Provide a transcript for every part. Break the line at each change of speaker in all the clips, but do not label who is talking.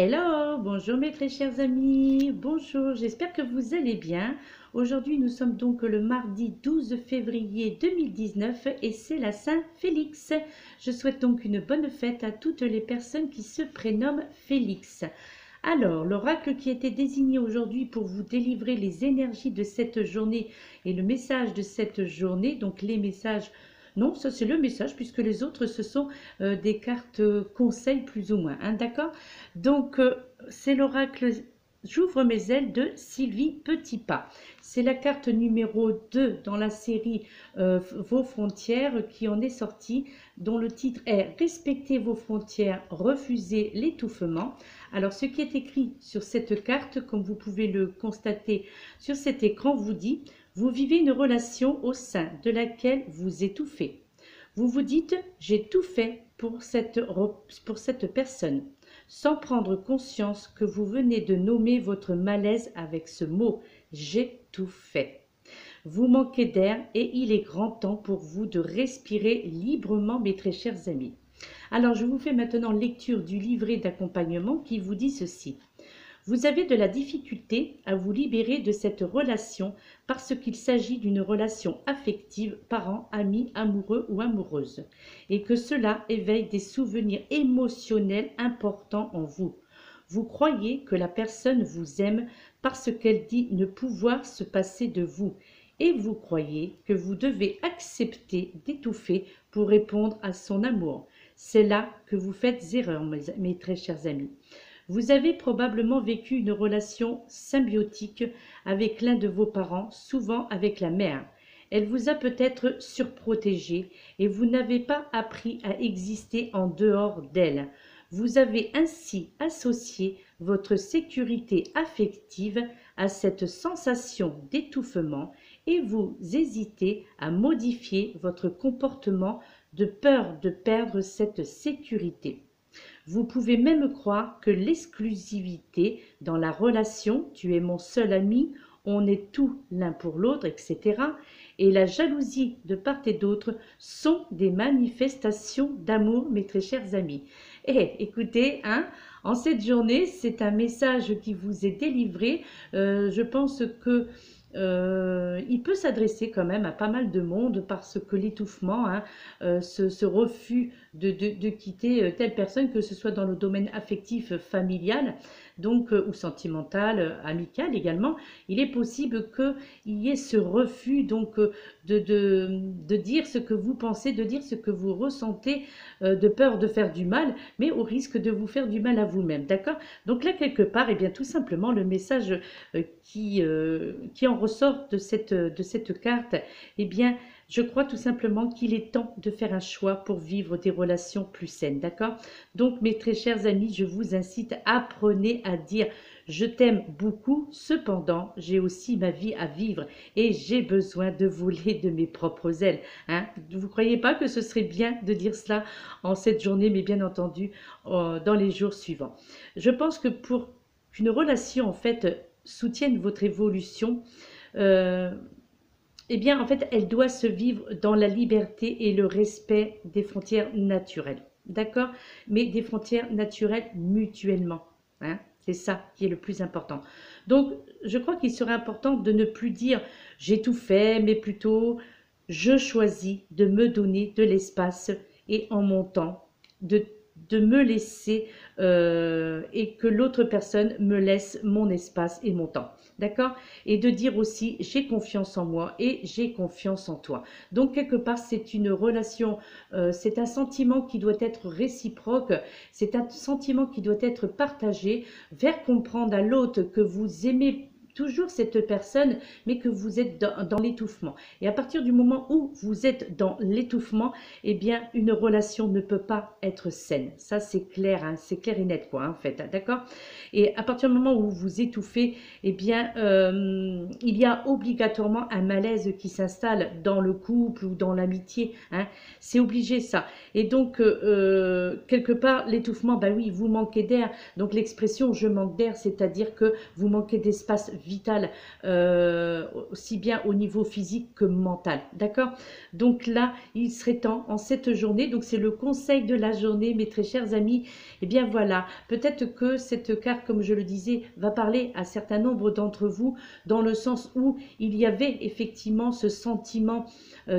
Hello, bonjour mes très chers amis, bonjour, j'espère que vous allez bien. Aujourd'hui nous sommes donc le mardi 12 février 2019 et c'est la Saint-Félix. Je souhaite donc une bonne fête à toutes les personnes qui se prénomment Félix. Alors, l'oracle qui était désigné aujourd'hui pour vous délivrer les énergies de cette journée et le message de cette journée, donc les messages. Non, ça c'est le message puisque les autres ce sont des cartes conseils plus ou moins, hein, d'accord? Donc c'est l'oracle J'ouvre mes ailes de Sylvie Petitpas. C'est la carte numéro 2 dans la série Vos frontières qui en est sortie, dont le titre est Respectez vos frontières, refusez l'étouffement. Alors ce qui est écrit sur cette carte, comme vous pouvez le constater sur cet écran, vous dit: vous vivez une relation au sein de laquelle vous étouffez. Vous vous dites: j'ai tout fait pour cette personne, sans prendre conscience que vous venez de nommer votre malaise avec ce mot: j'ai tout fait. Vous manquez d'air et il est grand temps pour vous de respirer librement, mes très chers amis. Alors je vous fais maintenant lecture du livret d'accompagnement qui vous dit ceci. Vous avez de la difficulté à vous libérer de cette relation parce qu'il s'agit d'une relation affective, parent, ami, amoureux ou amoureuse, et que cela éveille des souvenirs émotionnels importants en vous. Vous croyez que la personne vous aime parce qu'elle dit ne pouvoir se passer de vous, et vous croyez que vous devez accepter d'étouffer pour répondre à son amour. C'est là que vous faites erreur, mes très chers amis. Vous avez probablement vécu une relation symbiotique avec l'un de vos parents, souvent avec la mère. Elle vous a peut-être surprotégé et vous n'avez pas appris à exister en dehors d'elle. Vous avez ainsi associé votre sécurité affective à cette sensation d'étouffement et vous hésitez à modifier votre comportement de peur de perdre cette sécurité. Vous pouvez même croire que l'exclusivité dans la relation, tu es mon seul ami, on est tout l'un pour l'autre, etc., et la jalousie de part et d'autre sont des manifestations d'amour, mes très chers amis. Et écoutez, hein, en cette journée, c'est un message qui vous est délivré. Je pense que il peut s'adresser quand même à pas mal de monde parce que l'étouffement, hein, ce refus de quitter telle personne, que ce soit dans le domaine affectif, familial, donc, ou sentimental, amical également, il est possible qu'il y ait ce refus donc de dire ce que vous pensez, de dire ce que vous ressentez, de peur de faire du mal, mais au risque de vous faire du mal à vous-même, d'accord? Donc là, quelque part, et bien tout simplement, le message qui en ressort de cette carte, eh bien, je crois tout simplement qu'il est temps de faire un choix pour vivre des relations plus saines, d'accord? Donc, mes très chers amis, je vous incite, apprenez à dire: je t'aime beaucoup, cependant, j'ai aussi ma vie à vivre et j'ai besoin de voler de mes propres ailes. Hein? Vous ne croyez pas que ce serait bien de dire cela en cette journée, mais bien entendu, dans les jours suivants. Je pense que pour qu'une relation, en fait, soutienne votre évolution, eh bien, en fait, elle doit se vivre dans la liberté et le respect des frontières naturelles. D'accord? Mais des frontières naturelles mutuellement. Hein? C'est ça qui est le plus important. Donc, je crois qu'il serait important de ne plus dire j'ai tout fait, mais plutôt je choisis de me donner de l'espace et en mon temps, de me laisser et que l'autre personne me laisse mon espace et mon temps. D'accord? Et de dire aussi j'ai confiance en moi et j'ai confiance en toi. Donc quelque part c'est une relation, c'est un sentiment qui doit être réciproque, c'est un sentiment qui doit être partagé, faire comprendre à l'autre que vous aimez toujours cette personne, mais que vous êtes dans l'étouffement. Et à partir du moment où vous êtes dans l'étouffement, eh bien, une relation ne peut pas être saine. Ça, c'est clair, hein, c'est clair et net, quoi, en fait, hein, d'accord? Et à partir du moment où vous étouffez, eh bien, il y a obligatoirement un malaise qui s'installe dans le couple ou dans l'amitié, hein. C'est obligé, ça. Et donc, quelque part, l'étouffement, ben oui, vous manquez d'air. Donc, l'expression « je manque d'air », c'est-à-dire que vous manquez d'espace vitale, aussi bien au niveau physique que mental. D'accord? Donc là, il serait temps en cette journée, donc c'est le conseil de la journée, mes très chers amis. Et bien voilà, peut-être que cette carte, comme je le disais, va parler à un certain nombre d'entre vous, dans le sens où il y avait effectivement ce sentiment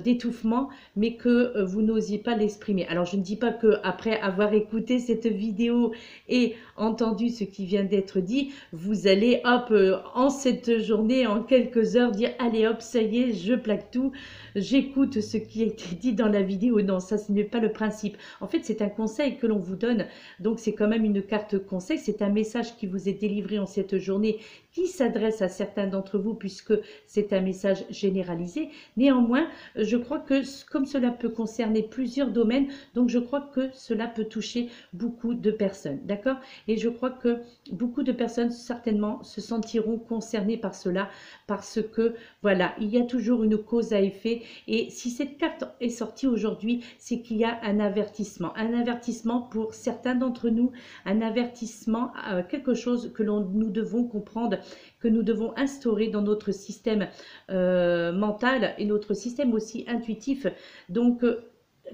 d'étouffement, mais que vous n'osiez pas l'exprimer. Alors je ne dis pas que après avoir écouté cette vidéo et entendu ce qui vient d'être dit, vous allez hop en cette journée, en quelques heures, dire allez hop, ça y est, je plaque tout, j'écoute ce qui a été dit dans la vidéo. Non, ça ce n'est pas le principe. En fait, c'est un conseil que l'on vous donne, donc c'est quand même une carte conseil, c'est un message qui vous est délivré en cette journée, qui s'adresse à certains d'entre vous, puisque c'est un message généralisé. Néanmoins, je crois que comme cela peut concerner plusieurs domaines, donc je crois que cela peut toucher beaucoup de personnes, d'accord? Et je crois que beaucoup de personnes certainement se sentiront concernées par cela, parce que voilà, il y a toujours une cause à effet, et si cette carte est sortie aujourd'hui, c'est qu'il y a un avertissement pour certains d'entre nous, un avertissement, quelque chose que nous devons comprendre, que nous devons instaurer dans notre système mental et notre système aussi intuitif. Donc,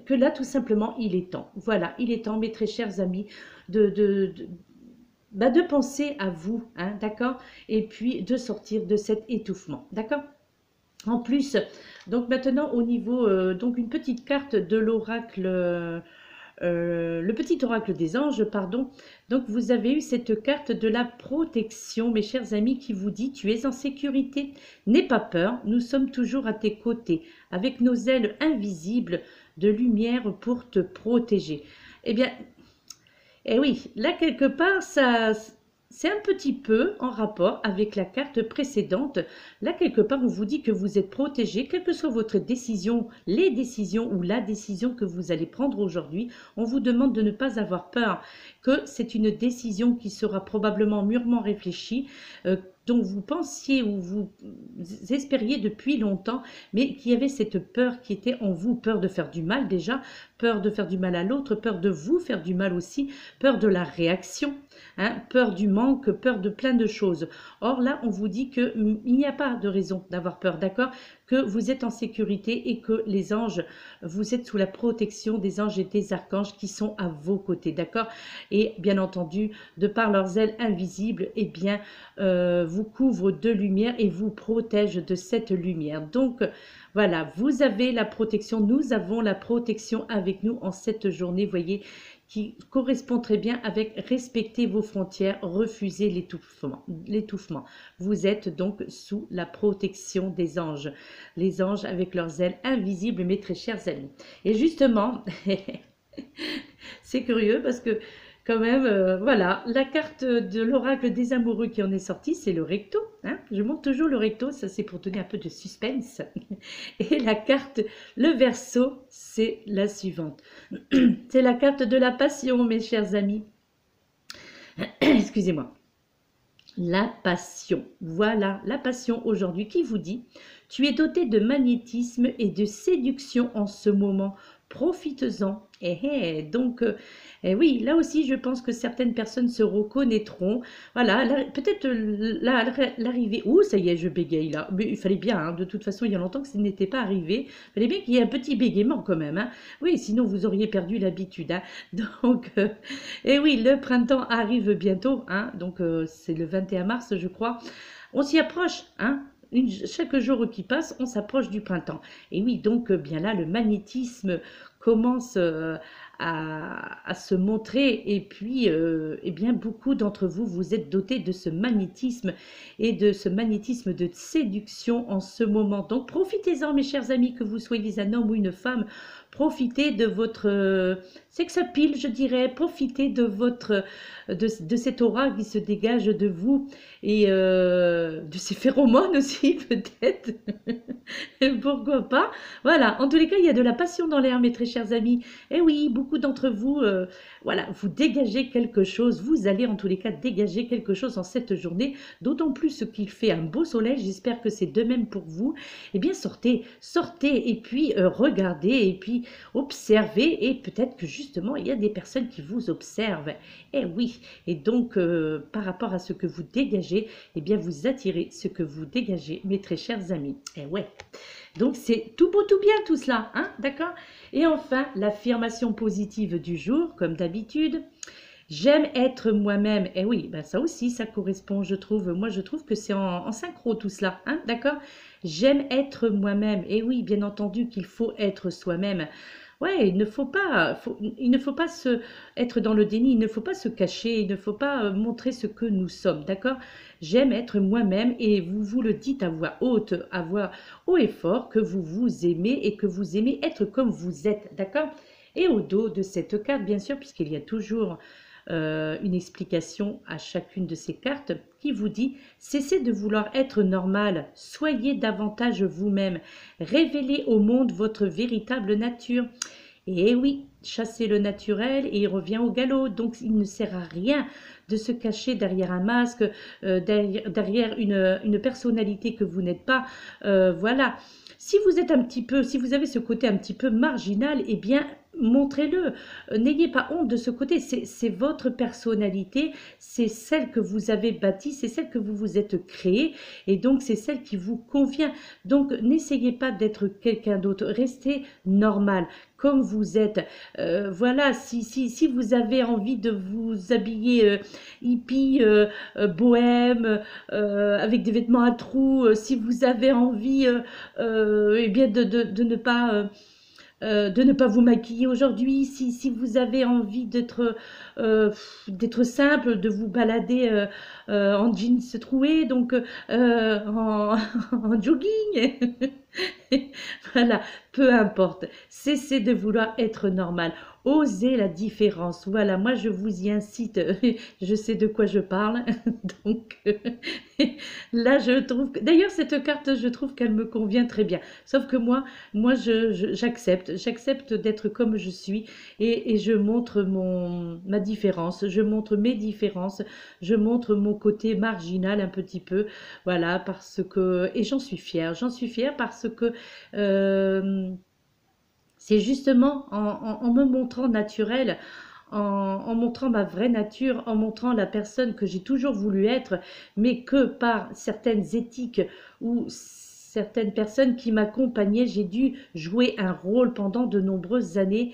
que là, tout simplement, il est temps. Voilà, il est temps, mes très chers amis, de penser à vous, hein, d'accord? Et puis, de sortir de cet étouffement, d'accord? En plus, donc maintenant, au niveau, donc une petite carte de l'oracle... le petit oracle des anges, pardon. Donc vous avez eu cette carte de la protection, mes chers amis, qui vous dit: tu es en sécurité, n'aie pas peur, nous sommes toujours à tes côtés, avec nos ailes invisibles de lumière pour te protéger. Eh bien, eh oui, là quelque part, ça, c'est un petit peu en rapport avec la carte précédente. Là quelque part, on vous dit que vous êtes protégé, quelle que soit votre décision, les décisions ou la décision que vous allez prendre aujourd'hui. On vous demande de ne pas avoir peur, que c'est une décision qui sera probablement mûrement réfléchie, dont vous pensiez ou vous espériez depuis longtemps, mais qu'il y avait cette peur qui était en vous, peur de faire du mal déjà, peur de faire du mal à l'autre, peur de vous faire du mal aussi, peur de la réaction, hein, peur du manque, peur de plein de choses. Or là, on vous dit qu'il n'y a pas de raison d'avoir peur, d'accord? Que vous êtes en sécurité et que les anges, vous êtes sous la protection des anges et des archanges qui sont à vos côtés, d'accord? Et bien entendu, de par leurs ailes invisibles, eh bien, vous couvrent de lumière et vous protègent de cette lumière. Donc, voilà, vous avez la protection, nous avons la protection avec nous en cette journée, voyez, qui correspond très bien avec respecter vos frontières, refuser l'étouffement. Vous êtes donc sous la protection des anges, les anges avec leurs ailes invisibles, mes très chers amis. Et justement, c'est curieux parce que quand même, voilà, la carte de l'oracle des amoureux qui en est sortie, c'est le recto. Hein, je montre toujours le recto, ça c'est pour donner un peu de suspense. Et la carte, le verseau, c'est la suivante. C'est la carte de la passion, mes chers amis. Excusez-moi. La passion. Voilà, la passion aujourd'hui qui vous dit: tu es doté de magnétisme et de séduction en ce moment. Profites-en. Donc, oui, là aussi, je pense que certaines personnes se reconnaîtront. Voilà, peut-être l'arrivée. Oh, ça y est, je bégaye là. Mais il fallait bien, hein, de toute façon, il y a longtemps que ce n'était pas arrivé. Il fallait bien qu'il y ait un petit bégaiement quand même. Hein. Oui, sinon vous auriez perdu l'habitude. Hein. Donc, et oui, le printemps arrive bientôt. Hein. Donc, c'est le 21 mars, je crois. On s'y approche, hein. Chaque jour qui passe, on s'approche du printemps. Et oui, donc bien là, le magnétisme commence à se montrer. Et puis, eh bien, beaucoup d'entre vous, vous êtes dotés de ce magnétisme et de ce magnétisme de séduction en ce moment. Donc, profitez-en, mes chers amis, que vous soyez un homme ou une femme. Profitez de votre sex appeal, je dirais. Profitez de cette aura qui se dégage de vous et de ces phéromones aussi, peut-être. Pourquoi pas? Voilà, en tous les cas, il y a de la passion dans l'air, mes très chers amis. Et oui, beaucoup d'entre vous, voilà, vous dégagez quelque chose. Vous allez en tous les cas dégager quelque chose en cette journée, d'autant plus qu'il fait un beau soleil. J'espère que c'est de même pour vous. Eh bien, sortez et puis regardez et puis observez et peut-être que justement, justement, il y a des personnes qui vous observent. Eh oui, et donc, par rapport à ce que vous dégagez, eh bien, vous attirez ce que vous dégagez, mes très chers amis. Eh ouais. Donc, c'est tout beau, tout bien, tout cela, hein, d'accord? Et enfin, l'affirmation positive du jour, comme d'habitude. J'aime être moi-même. Et oui, ben ça aussi, ça correspond, je trouve. Moi, je trouve que c'est en synchro tout cela, hein, d'accord? J'aime être moi-même. Et oui, bien entendu qu'il faut être soi-même. Ouais, il ne faut pas être dans le déni, il ne faut pas se cacher, il ne faut pas montrer ce que nous sommes, d'accord? J'aime être moi-même et vous vous le dites à voix haut et fort que vous vous aimez et que vous aimez être comme vous êtes, d'accord? Et au dos de cette carte, bien sûr, puisqu'il y a toujours une explication à chacune de ces cartes qui vous dit « Cessez de vouloir être normal, soyez davantage vous-même, révélez au monde votre véritable nature. » Et oui, chassez le naturel et il revient au galop. Donc, il ne sert à rien de se cacher derrière un masque, derrière une personnalité que vous n'êtes pas. Voilà. Si vous êtes si vous avez ce côté un petit peu marginal, eh bien, montrez-le. N'ayez pas honte de ce côté. C'est votre personnalité, c'est celle que vous avez bâtie, c'est celle que vous vous êtes créée et donc c'est celle qui vous convient. Donc, n'essayez pas d'être quelqu'un d'autre. Restez normal comme vous êtes. Voilà, si vous avez envie de vous habiller hippie, bohème, avec des vêtements à trous, si vous avez envie eh bien de ne pas vous maquiller aujourd'hui, si vous avez envie d'être simple, de vous balader en jeans troués, donc en jogging. Voilà, peu importe. Cessez de vouloir être normal. Osez la différence. Voilà, moi je vous y incite. Je sais de quoi je parle. Donc là, je trouve que... D'ailleurs, cette carte, je trouve qu'elle me convient très bien. Sauf que moi j'accepte. J'accepte d'être comme je suis et je montre ma différence. Je montre mes différences. Je montre mon côté marginal un petit peu. Voilà, parce que... Et j'en suis fière. J'en suis fière parce que... c'est justement en me montrant naturelle, en montrant ma vraie nature, en montrant la personne que j'ai toujours voulu être, mais que par certaines éthiques ou certaines personnes qui m'accompagnaient, j'ai dû jouer un rôle pendant de nombreuses années.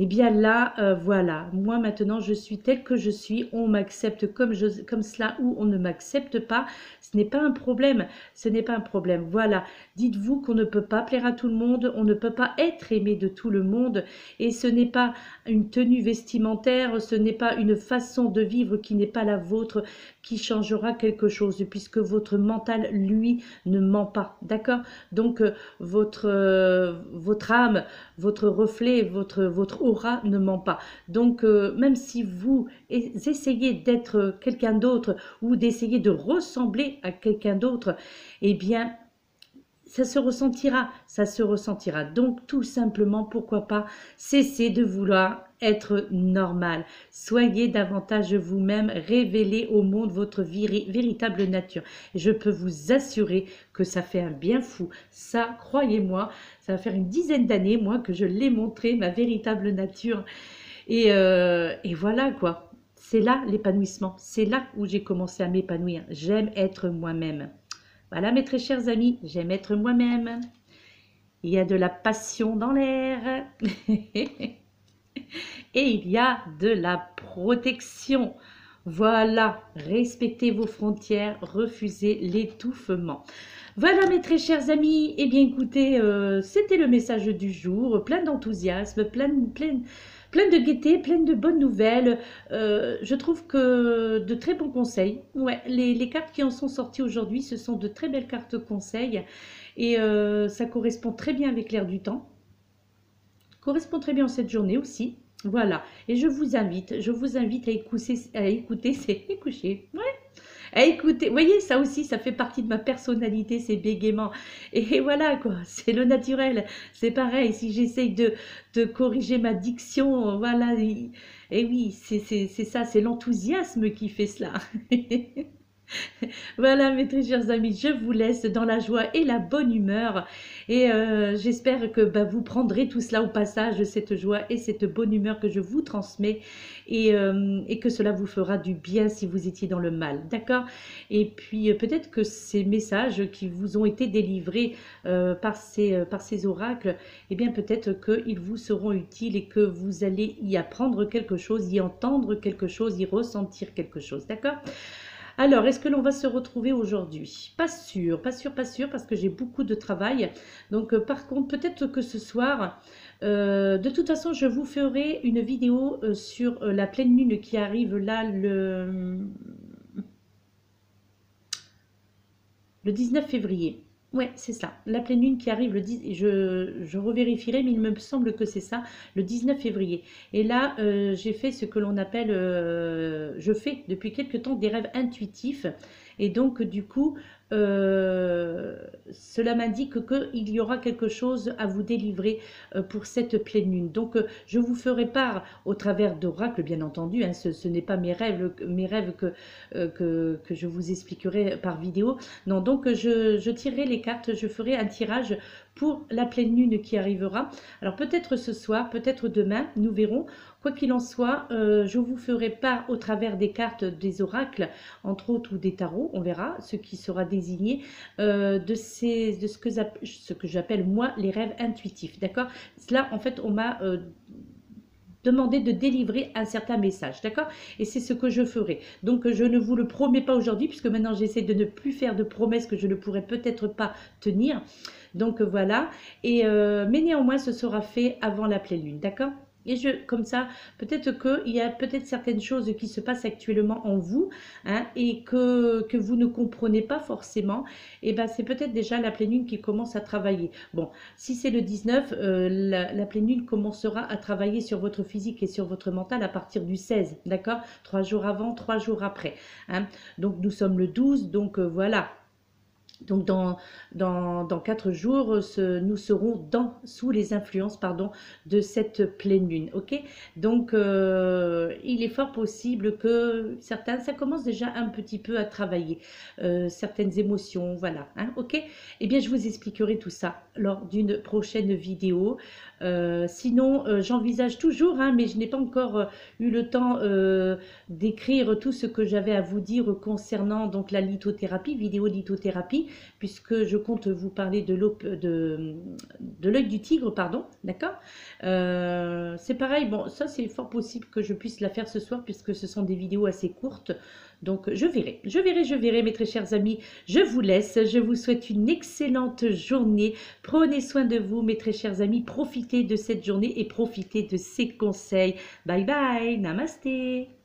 Et bien là, voilà, moi maintenant je suis telle que je suis, on m'accepte comme cela ou on ne m'accepte pas, ce n'est pas un problème, ce n'est pas un problème, voilà. Dites-vous qu'on ne peut pas plaire à tout le monde, on ne peut pas être aimé de tout le monde et ce n'est pas une tenue vestimentaire, ce n'est pas une façon de vivre qui n'est pas la vôtre qui changera quelque chose puisque votre mental, lui, ne ment pas, d'accord? Donc votre âme, votre reflet, votre aura ne ment pas. Donc, même si vous essayez d'être quelqu'un d'autre ou d'essayer de ressembler à quelqu'un d'autre, eh bien, ça se ressentira, ça se ressentira. Donc, tout simplement, pourquoi pas, cessez de vouloir être normal. Soyez davantage vous-même, révélez au monde votre véritable nature. Et je peux vous assurer que ça fait un bien fou. Ça, croyez-moi, ça va faire une dizaine d'années, moi, que je l'ai montré, ma véritable nature. Et voilà, quoi. C'est là l'épanouissement. C'est là où j'ai commencé à m'épanouir. J'aime être moi-même. Voilà mes très chers amis, j'aime être moi-même. Il y a de la passion dans l'air. Et il y a de la protection. Voilà, respectez vos frontières, refusez l'étouffement. Voilà mes très chers amis, eh bien écoutez, c'était le message du jour, plein d'enthousiasme, plein de gaieté, plein de bonnes nouvelles. Je trouve que de très bons conseils. Ouais, les cartes qui en sont sorties aujourd'hui, ce sont de très belles cartes conseils. Et ça correspond très bien avec l'air du temps. Correspond très bien en cette journée aussi. Voilà. Et je vous invite à écouter ces couchers. Ouais. À écouter, vous voyez, ça aussi, ça fait partie de ma personnalité, ces bégaiements. Et voilà, quoi, c'est le naturel. C'est pareil, si j'essaye de corriger ma diction, voilà. Et oui, c'est ça, c'est l'enthousiasme qui fait cela. Voilà, mes très chers amis, je vous laisse dans la joie et la bonne humeur. Et j'espère que bah, vous prendrez tout cela au passage, cette joie et cette bonne humeur que je vous transmets. Et que cela vous fera du bien si vous étiez dans le mal. D'accord? Et puis peut-être que ces messages qui vous ont été délivrés par ces oracles, eh bien peut-être qu'ils vous seront utiles et que vous allez y apprendre quelque chose, y entendre quelque chose, y ressentir quelque chose. D'accord? Alors, est-ce que l'on va se retrouver aujourd'hui? Pas sûr, pas sûr, pas sûr, parce que j'ai beaucoup de travail. Donc, par contre, peut-être que ce soir, de toute façon, je vous ferai une vidéo sur la pleine lune qui arrive là le 19 février. Ouais, c'est ça. La pleine lune qui arrive le 10, je revérifierai, mais il me semble que c'est ça, le 19 février. Et là, j'ai fait ce que l'on appelle, je fais depuis quelque temps des rêves intuitifs. Et donc, du coup, cela m'indique qu'il y aura quelque chose à vous délivrer pour cette pleine lune. Donc, je vous ferai part au travers d'oracles, bien entendu. Hein, ce n'est pas mes rêves que je vous expliquerai par vidéo. Non, donc je tirerai les cartes, je ferai un tirage pour la pleine lune qui arrivera. Alors peut-être ce soir, peut-être demain, nous verrons. Quoi qu'il en soit, je vous ferai part au travers des cartes des oracles, entre autres, ou des tarots, on verra, ce qui sera désigné, de ce que j'appelle moi les rêves intuitifs. D'accord? Cela, en fait, on m'a demander de délivrer un certain message, d'accord? Et c'est ce que je ferai. Donc, je ne vous le promets pas aujourd'hui, puisque maintenant, j'essaie de ne plus faire de promesses que je ne pourrais peut-être pas tenir. Donc, voilà. Mais néanmoins, ce sera fait avant la pleine lune, d'accord? Et comme ça, peut-être qu'il y a peut-être certaines choses qui se passent actuellement en vous, hein, et que vous ne comprenez pas forcément. Et ben, c'est peut-être déjà la pleine lune qui commence à travailler. Bon, si c'est le 19, la pleine lune commencera à travailler sur votre physique et sur votre mental à partir du 16, d'accord? 3 jours avant, 3 jours après. Hein. Donc, nous sommes le 12, donc voilà. Donc dans 4 jours, nous serons sous les influences de cette pleine lune. Ok? Donc il est fort possible que ça commence déjà un petit peu à travailler. Certaines émotions, voilà. Hein, ok? Eh bien, je vous expliquerai tout ça lors d'une prochaine vidéo. Sinon, j'envisage toujours, hein, mais je n'ai pas encore eu le temps d'écrire tout ce que j'avais à vous dire concernant donc la lithothérapie, vidéo lithothérapie, puisque je compte vous parler de l'œil du tigre, pardon, d'accord? C'est pareil, bon, ça c'est fort possible que je puisse la faire ce soir, puisque ce sont des vidéos assez courtes. Donc, je verrai, mes très chers amis. Je vous laisse. Je vous souhaite une excellente journée. Prenez soin de vous, mes très chers amis. Profitez de cette journée et profitez de ces conseils. Bye bye. Namasté.